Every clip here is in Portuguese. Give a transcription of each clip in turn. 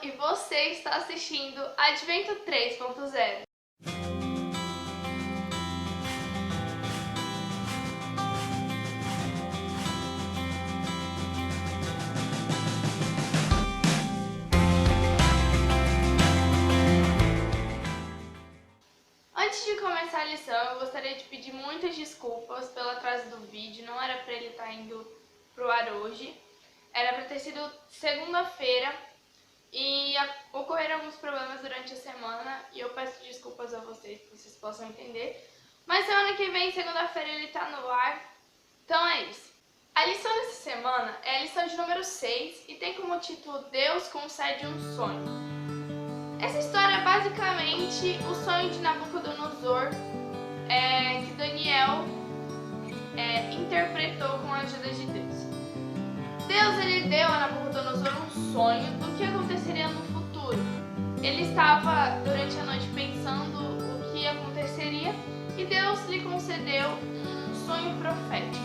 e você está assistindo Advento 3.0. Antes de começar a lição, eu gostaria de pedir muitas desculpas pelo atraso do vídeo. Não era para ele estar indo pro ar hoje. Era para ter sido segunda-feira e ocorreram alguns problemas durante a semana e eu peço desculpas a vocês, que vocês possam entender. Mas semana que vem, segunda-feira, ele tá no ar. Então é isso. A lição dessa semana é a lição de número 6 e tem como título Deus concede um sonho. Essa história é basicamente o sonho de Nabucodonosor, que Daniel interpretou com a ajuda de Deus. Deus ele deu a Nabucodonosor um sonho do que aconteceria no futuro. Ele estava durante a noite pensando o que aconteceria e Deus lhe concedeu um sonho profético.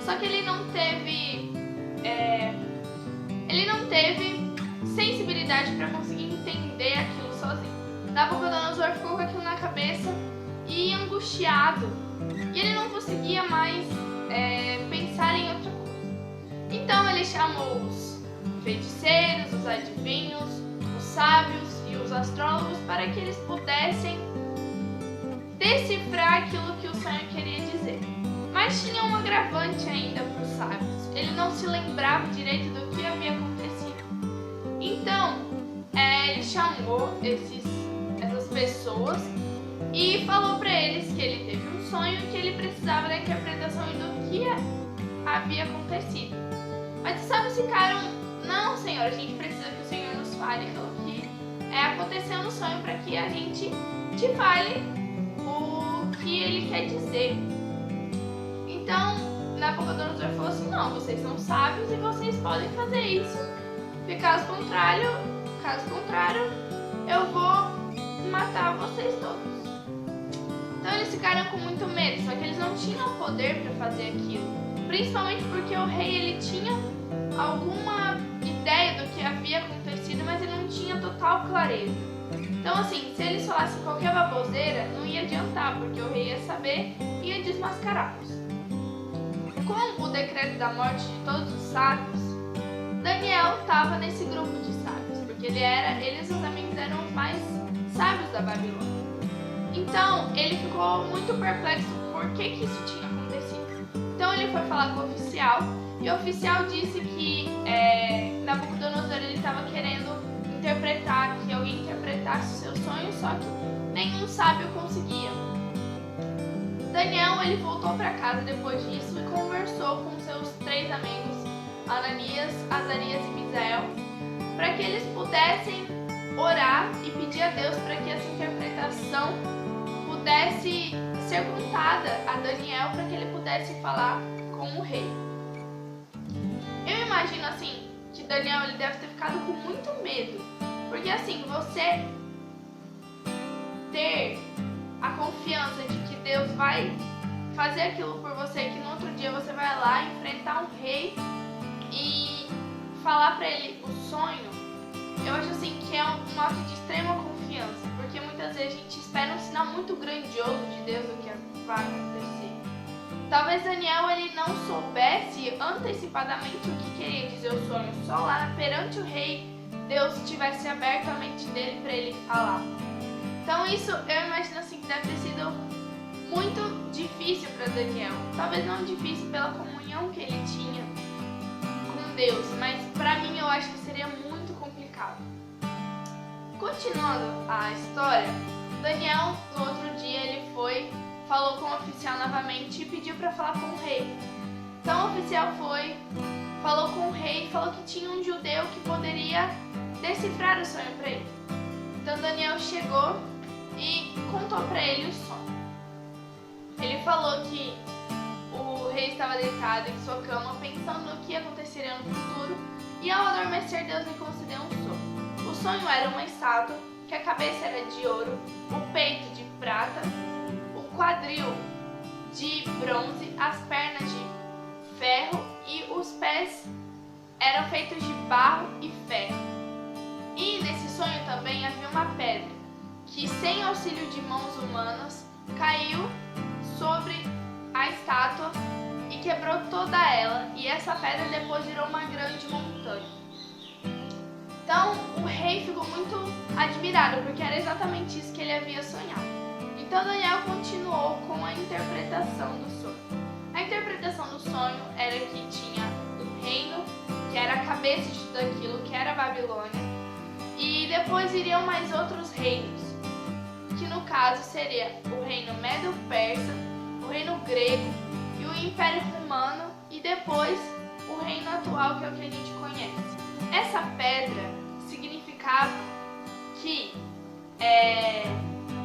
Só que ele não teve sensibilidade para conseguir entender aquilo sozinho. Nabucodonosor ficou com aquilo na cabeça e angustiado. E ele não conseguia mais pensar em outra coisa. Então ele chamou os feiticeiros, os adivinhos, os sábios e os astrólogos para que eles pudessem decifrar aquilo que o sonho queria dizer. Mas tinha um agravante ainda para os sábios. Ele não se lembrava direito do que havia acontecido. Então, ele chamou essas pessoas e falou para eles que ele teve um sonho e que ele precisava da interpretação do que havia acontecido. Mas os sábios ficaram, não, Senhor, a gente precisa que o Senhor nos fale o que aconteceu no sonho para que a gente te fale o que ele quer dizer. Então, Nabucodonosor falou assim, não, vocês são sábios e vocês podem fazer isso. E caso contrário, eu vou matar vocês todos. Então eles ficaram com muito medo, só que eles não tinham poder para fazer aquilo. Principalmente porque o rei ele tinha alguma ideia do que havia acontecido, mas ele não tinha total clareza. Então assim, se eles falassem qualquer baboseira, não ia adiantar, porque o rei ia saber e ia desmascará-los. Com o decreto da morte de todos os sábios, Daniel estava nesse grupo de sábios, porque ele e seus amigos eram os mais sábios da Babilônia. Então, ele ficou muito perplexo por que isso tinha acontecido. Então, ele foi falar com o oficial, e o oficial disse que Nabucodonosor estava querendo que alguém interpretasse o seu sonho, só que nenhum sábio conseguia. Daniel ele voltou para casa depois disso e conversou com seus 3 amigos, Ananias, Azarias e Misael, para que eles pudessem orar e pedir a Deus para que essa interpretação pudesse ser contada a Daniel para que ele pudesse falar com o rei. Eu imagino assim que Daniel ele deve ter ficado com muito medo, porque assim, você ter a confiança de que Deus vai fazer aquilo por você, que no outro dia você vai lá enfrentar um rei e falar pra ele o sonho, eu acho assim que é um ato de extrema confiança, porque muitas vezes a gente espera um sinal muito grandioso de Deus do que vai acontecer. Talvez Daniel ele não soubesse antecipadamente o que queria dizer o sonho, só lá perante o rei Deus tivesse aberto a mente dele para ele falar. Então isso eu imagino assim que deve ter sido muito difícil para Daniel, talvez não difícil pela comunhão que ele tinha com Deus, mas para mim eu acho que seria muito complicado. Continuando a história, Daniel no outro dia ele falou com o oficial novamente e pediu para falar com o rei. Então o oficial falou com o rei e falou que tinha um judeu que poderia decifrar o sonho para ele. Então Daniel chegou e contou para ele o sonho. Ele falou que o rei estava deitado em sua cama pensando no que aconteceria no futuro e ao adormecer Deus lhe concedeu um sonho. O sonho era uma estátua, que a cabeça era de ouro, o peito de prata, o quadril de bronze, as pernas de ferro e os pés eram feitos de barro e ferro. E nesse auxílio de mãos humanas, caiu sobre a estátua e quebrou toda ela, e essa pedra depois virou uma grande montanha. Então o rei ficou muito admirado, porque era exatamente isso que ele havia sonhado. Então Daniel continuou com a interpretação do sonho. A interpretação do sonho era que tinha um reino, que era a cabeça de tudo aquilo, que era a Babilônia, e depois iriam mais outros reinos, que no caso seria o reino Medo-Persa, o reino grego e o Império Romano, e depois o reino atual, que é o que a gente conhece. Essa pedra significava que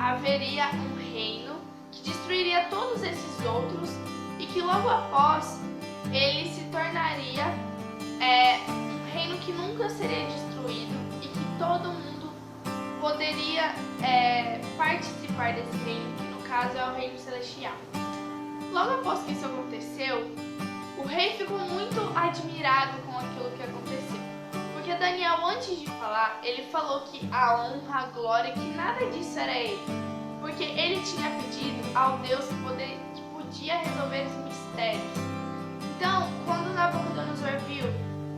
haveria um reino que destruiria todos esses outros e que logo após ele se tornaria um reino que nunca seria destruído e que todo mundo poderia participar desse reino, que no caso é o reino celestial. Logo após que isso aconteceu, o rei ficou muito admirado com aquilo que aconteceu. Porque Daniel, antes de falar, ele falou que a honra, a glória, que nada disso era ele. Porque ele tinha pedido ao Deus que podia resolver os mistérios. Então, quando Nabucodonosor viu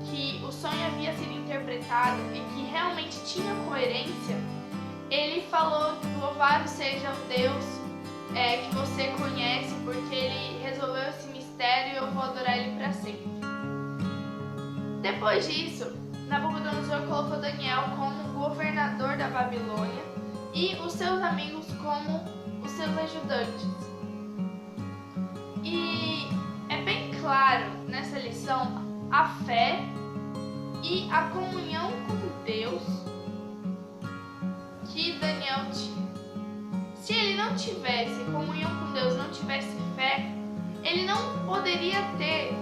que o sonho havia sido interpretado e que realmente tinha coerência, ele falou: louvado seja o Deus que você conhece, porque ele resolveu esse mistério e eu vou adorar ele para sempre. Depois disso, Nabucodonosor colocou Daniel como governador da Babilônia e os seus amigos como os seus ajudantes. E é bem claro nessa lição a fé e a comunhão com Deus que Daniel tinha. Se ele não tivesse comunhão com Deus, não tivesse fé, ele não poderia ter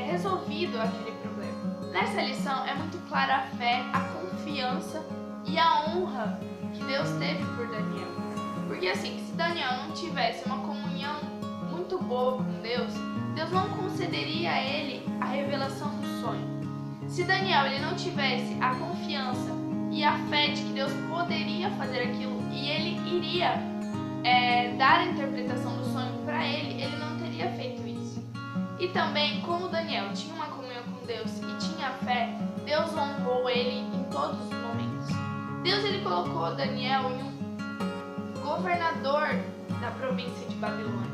resolvido aquele problema. Nessa lição é muito clara a fé, a confiança e a honra que Deus teve por Daniel. Porque assim, se Daniel não tivesse uma comunhão muito boa com Deus, Deus não concederia a ele a revelação do sonho. Se Daniel ele não tivesse a confiança e a fé de que Deus poderia fazer aquilo e ele iria dar a interpretação do sonho para ele, ele não teria feito isso. E também, como Daniel tinha uma comunhão com Deus e tinha fé, Deus honrou ele em todos os momentos. Deus ele colocou Daniel em um governador da província de Babilônia,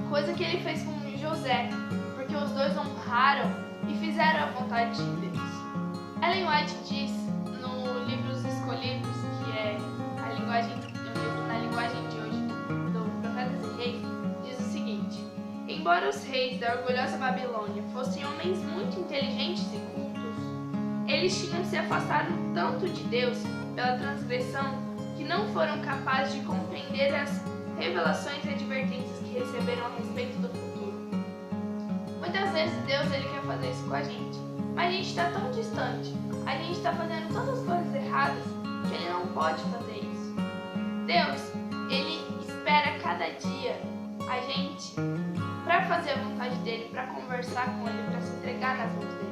coisa que ele fez com José, porque os dois honraram e fizeram a vontade de Deus. Ellen White diz no livro Os Escolhidos, que é a linguagem, um livro na linguagem de hoje do Profetas e Reis, diz o seguinte: embora os reis da orgulhosa Babilônia fossem homens muito inteligentes e cultos, eles tinham se afastado tanto de Deus pela transgressão que não foram capazes de compreender as revelações e advertências que receberam a respeito do futuro. Muitas vezes Deus ele quer fazer isso com a gente, mas a gente está tão distante, a gente está fazendo tantas coisas erradas que ele não pode fazer isso. Deus, ele espera cada dia a gente para fazer a vontade dele, para conversar com ele, para se entregar nas mãos dele.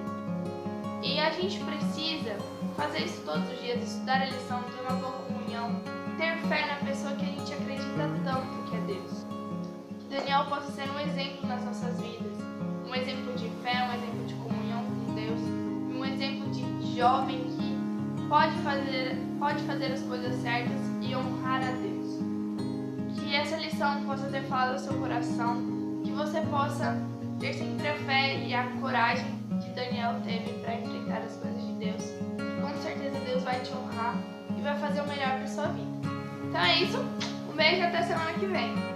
E a gente precisa fazer isso todos os dias, estudar a lição, ter uma boa comunhão, ter fé na pessoa que a gente acredita tanto que é Deus. Que Daniel possa ser um exemplo nas nossas vidas, um exemplo de fé, um exemplo de comunhão com Deus, um exemplo de jovem que pode fazer as coisas certas e honrar a Deus. Que essa lição possa ter falado ao seu coração, que você possa ter sempre a fé e a coragem que Daniel teve para enfrentar as coisas de Deus. E com certeza Deus vai te honrar e vai fazer o melhor para sua vida. Então é isso, um beijo e até semana que vem.